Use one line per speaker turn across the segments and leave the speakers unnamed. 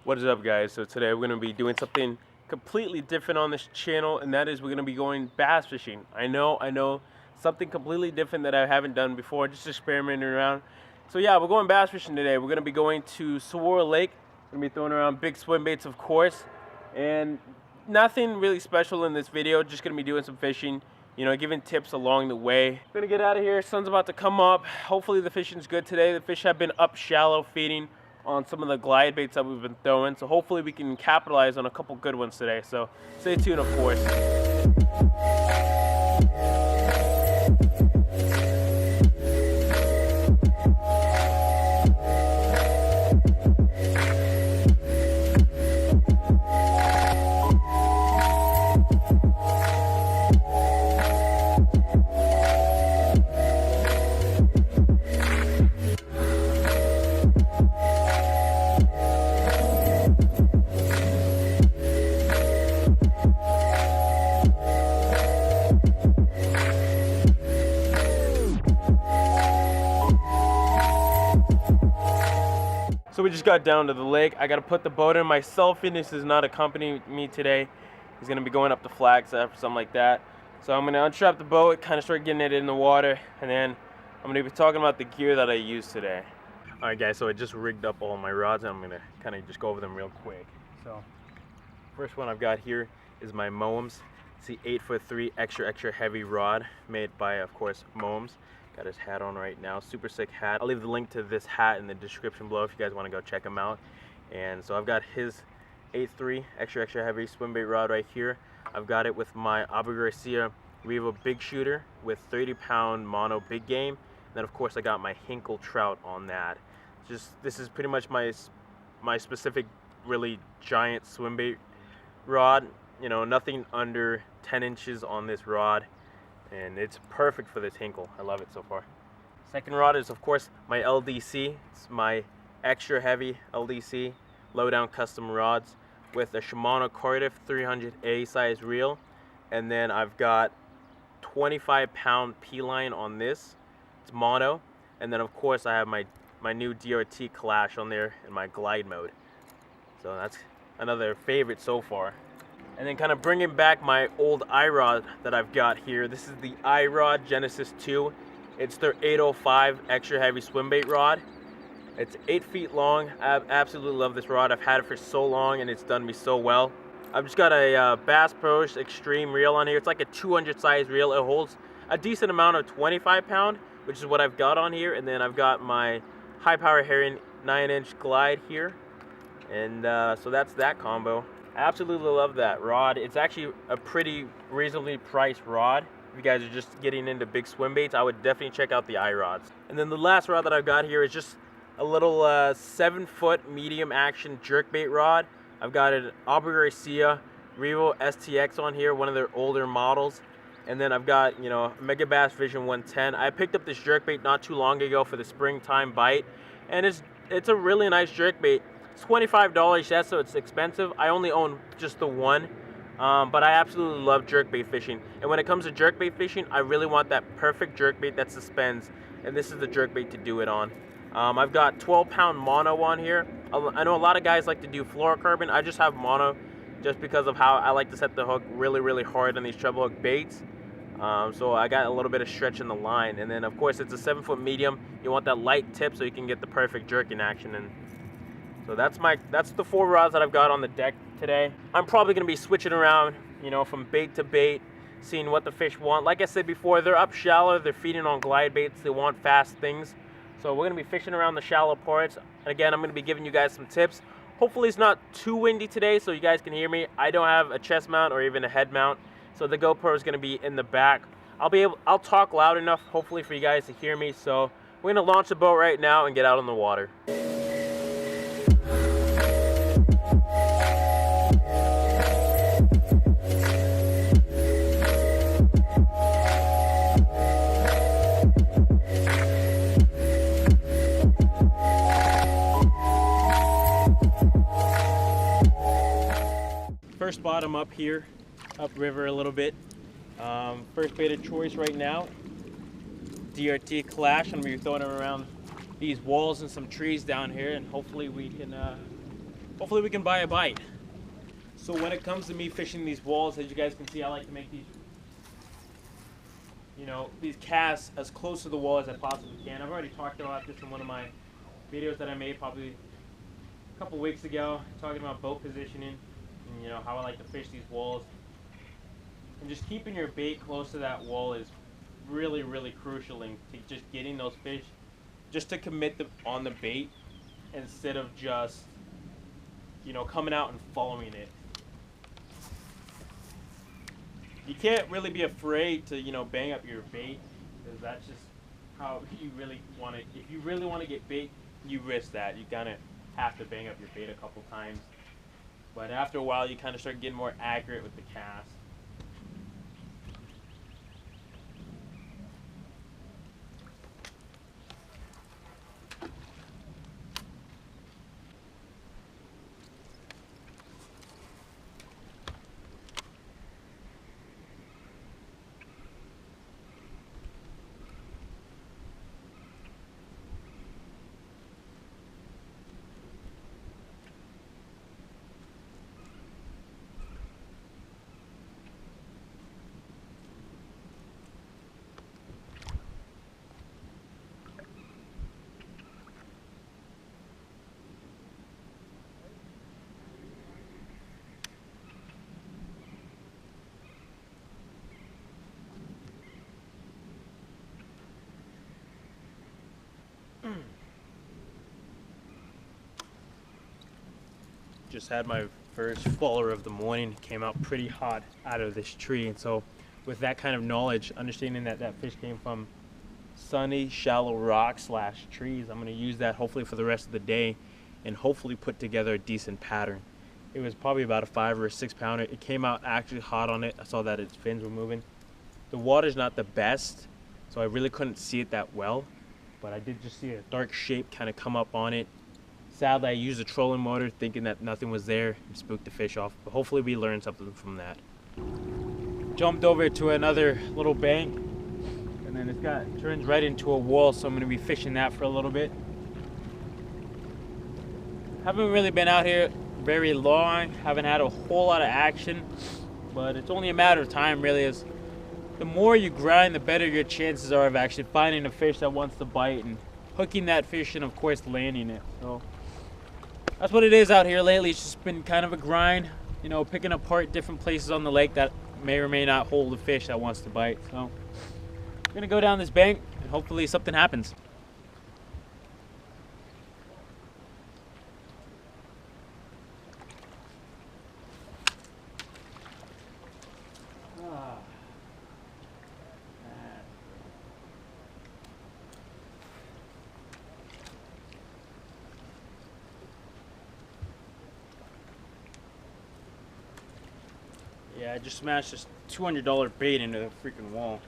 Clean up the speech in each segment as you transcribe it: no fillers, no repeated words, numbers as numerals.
What is up, guys? So today we're going to be doing something completely different on this channel, and that is we're going to be going bass fishing. I know, something completely different that I haven't done before, just experimenting around. So yeah, we're going bass fishing today. We're going to be going to Saguaro Lake. We're going to be throwing around big swim baits, of course, and nothing really special in this video. Just going to be doing some fishing, you know, giving tips along the way. We're going to get out of here. Sun's about to come up. Hopefully the fishing's good today. The fish have been up shallow feeding on some of the glide baits that we've been throwing, so hopefully we can capitalize on a couple good ones today. So stay tuned, of course. So we just got down to the lake. I got to put the boat in. My self-fitness is not accompanying me today. He's going to be going up the flagstaff or something like that. So I'm going to unstrap the boat, kind of start getting it in the water, and then I'm going to be talking about the gear that I used today. All right, guys, so I just rigged up all my rods, and I'm going to kind of just go over them real quick. So first one I've got here is my Moems. It's the 8'3" extra heavy rod made by, of course, Moems. Got his hat on right now, super sick hat. I'll leave the link to this hat in the description below if you guys want to go check him out. And so I've got his 8'3" extra heavy swim bait rod right here. I've got it with my Abu Garcia Revo big shooter with 30-pound mono big game. And then of course I got my Hinkle trout on that. This is pretty much my specific really giant swim bait rod. You know, nothing under 10 inches on this rod. And it's perfect for this Hinkle. I love it so far. Second rod is of course my LDC. It's my extra heavy LDC low down custom rods with a Shimano Cardiff 300A size reel, and then I've got 25-pound P-line on this. It's mono, and then of course I have my new DRT Clash on there in my glide mode. So that's another favorite so far. And then kind of bringing back my old iRod that I've got here. This is the iRod Genesis 2. It's their 805 extra heavy swim bait rod. It's 8 feet long. I absolutely love this rod. I've had it for so long and it's done me so well. I've just got a Bass Pro Extreme reel on here. It's like a 200 size reel. It holds a decent amount of 25-pound, which is what I've got on here. And then I've got my High Power Herring 9-inch glide here. And so that's that combo. I absolutely love that rod. It's actually a pretty reasonably priced rod. If you guys are just getting into big swim baits, I would definitely check out the iRods. And then the last rod that I've got here is just a little 7-foot medium action jerkbait rod. I've got an Abu Garcia Revo STX on here, one of their older models. And then I've got, you know, Mega Bass Vision 110. I picked up this jerkbait not too long ago for the springtime bite, and it's a really nice jerkbait. It's $25, yes, so it's expensive. I only own just the one, but I absolutely love jerkbait fishing. And when it comes to jerkbait fishing, I really want that perfect jerkbait that suspends, and this is the jerkbait to do it on. I've got 12-pound mono on here. I know a lot of guys like to do fluorocarbon. I just have mono just because of how I like to set the hook really hard on these treble hook baits. So I got a little bit of stretch in the line. And then of course it's a 7-foot medium. You want that light tip so you can get the perfect jerking action. And so that's the 4 rods that I've got on the deck today. I'm probably gonna be switching around, you know, from bait to bait, seeing what the fish want. Like I said before, they're up shallow, they're feeding on glide baits, they want fast things. So we're gonna be fishing around the shallow parts. And again, I'm gonna be giving you guys some tips. Hopefully it's not too windy today so you guys can hear me. I don't have a chest mount or even a head mount, so the GoPro is gonna be in the back. I'll talk loud enough, hopefully, for you guys to hear me. So we're gonna launch the boat right now and get out on the water. First bottom up here, upriver a little bit. First bait of choice right now, DRT Clash. I'm gonna be throwing them around these walls and some trees down here, and hopefully we can hopefully we can buy a bite. So when it comes to me fishing these walls, as you guys can see, I like to make these, these casts as close to the wall as I possibly can. I've already talked about this in one of my videos that I made probably a couple weeks ago, talking about boat positioning and how I like to fish these walls. And just keeping your bait close to that wall is really, really crucial in just getting those fish, just to commit them on the bait instead of just, coming out and following it. You can't really be afraid to, bang up your bait, because that's just how you really want to. If you really want to get bait, you risk that. You kind of have to bang up your bait a couple times. But after a while, you kind of start getting more accurate with the cast. Just had my first faller of the morning. Came out pretty hot out of this tree, and so with that kind of knowledge, understanding that that fish came from sunny, shallow rock / trees, I'm going to use that hopefully for the rest of the day and hopefully put together a decent pattern. It was probably about a 5 or 6 pounder. It came out actually hot on it. I saw that its fins were moving. The water's not the best, so I really couldn't see it that well, but I did just see a dark shape kind of come up on it. Sadly, I used a trolling motor thinking that nothing was there and spooked the fish off, but hopefully we learned something from that. Jumped over to another little bank, and then it turns right into a wall, so I'm going to be fishing that for a little bit. Haven't really been out here very long, haven't had a whole lot of action, but it's only a matter of time really. As the more you grind, the better your chances are of actually finding a fish that wants to bite and hooking that fish and of course landing it. So that's what it is out here lately. It's just been kind of a grind, picking apart different places on the lake that may or may not hold a fish that wants to bite. So I'm gonna go down this bank and hopefully something happens. Yeah, I just smashed this $200 bait into the freaking wall.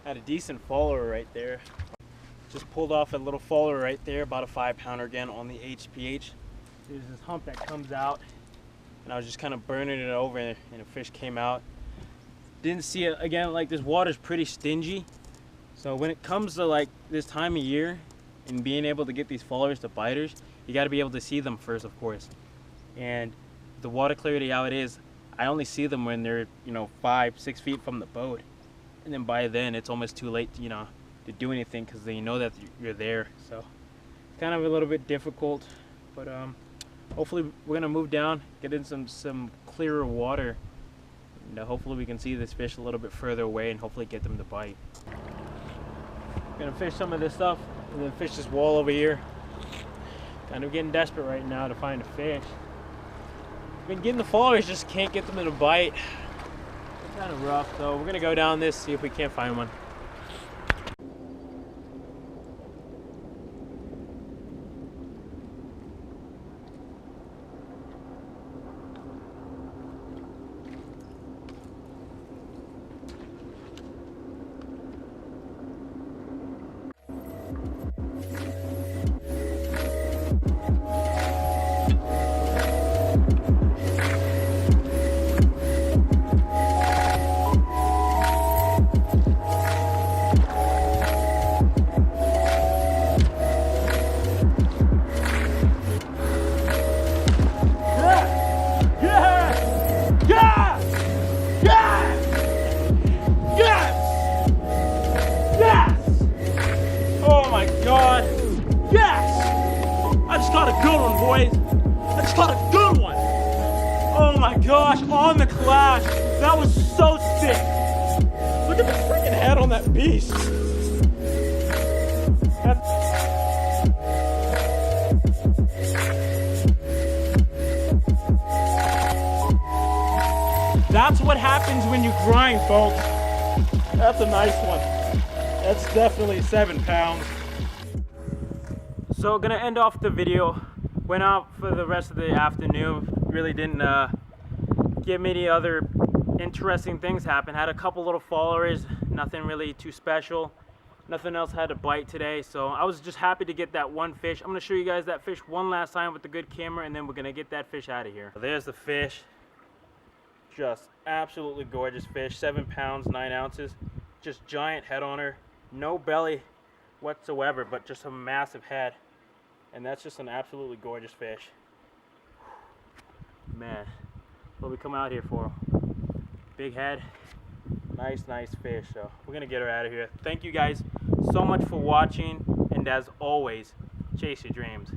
Had a decent follower right there. Just pulled off a little follower right there, about a 5 pounder again on the HPH. There's this hump that comes out, and I was just kind of burning it over, and a fish came out. Didn't see it again. Like, this water's pretty stingy, so when it comes to like this time of year and being able to get these followers to biters, you got to be able to see them first, of course. And the water clarity how it is, I only see them when they're 5-6 feet from the boat. And then by then it's almost too late to do anything, because they know that you're there. So kind of a little bit difficult, but hopefully we're gonna move down, get in some clearer water, and hopefully we can see this fish a little bit further away and hopefully get them to bite. Gonna fish some of this stuff and then fish this wall over here. Kind of getting desperate right now to find a fish. Been getting the followers, just can't get them to bite. It's kind of rough, so we're gonna go down this, see if we can't find one. Oh my gosh, on the clash. That was so sick. Look at the freaking head on that beast. That's what happens when you grind, folks. That's a nice one. That's definitely 7 pounds. So gonna end off the video. Went out for the rest of the afternoon. Really didn't get many other interesting things happen. Had a couple little followers, nothing really too special. Nothing else had a bite today, so I was just happy to get that one fish. I'm gonna show you guys that fish one last time with the good camera, and then we're gonna get that fish out of here. So there's the fish. Just absolutely gorgeous fish. 7 pounds, 9 ounces. Just giant head on her. No belly whatsoever, but just a massive head. And that's just an absolutely gorgeous fish. Man, what we come out here for. Big head, nice fish. So we're gonna get her out of here. Thank you guys so much for watching, and as always, chase your dreams.